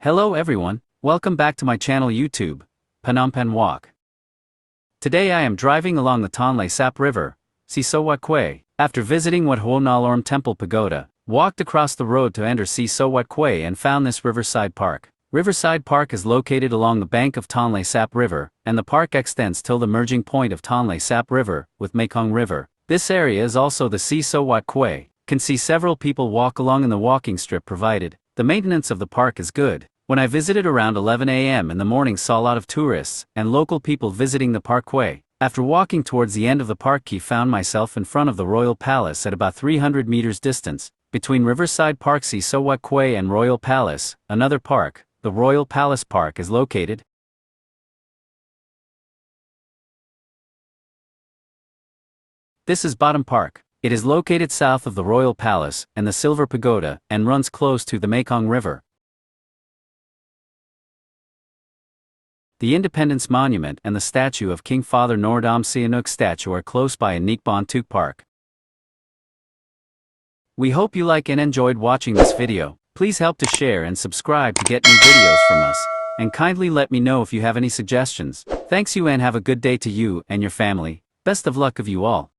Hello everyone, welcome back to my channel YouTube, Phnom Penh Walk. Today I am driving along the Tonle Sap River, Sisowatt Quay. After visiting Wat Ounalom Temple Pagoda, walked across the road to enter Sisowath Quay and found this Riverside Park. Riverside Park is located along the bank of Tonle Sap River, and the park extends till the merging point of Tonle Sap River with Mekong River. This area is also the Sisowatt Quay. Can see several people walk along in the walking strip provided. The maintenance of the park is good. When I visited around 11 a.m. in the morning, saw a lot of tourists and local people visiting the parkway. After walking towards the end of the park quay, found myself in front of the Royal Palace at about 300 meters distance. Between Riverside Park, Sisowatt Quay and Royal Palace, another park, the Royal Palace Park, is located. This is Bottom Park. It is located south of the Royal Palace and the Silver Pagoda and runs close to the Mekong River. The Independence Monument and the statue of King Father Norodom Sihanouk statue are close by in Neek Bon Tuk Park. We hope you like and enjoyed watching this video. Please help to share and subscribe to get new videos from us. And kindly let me know if you have any suggestions. Thanks you and have a good day to you and your family. Best of luck of you all.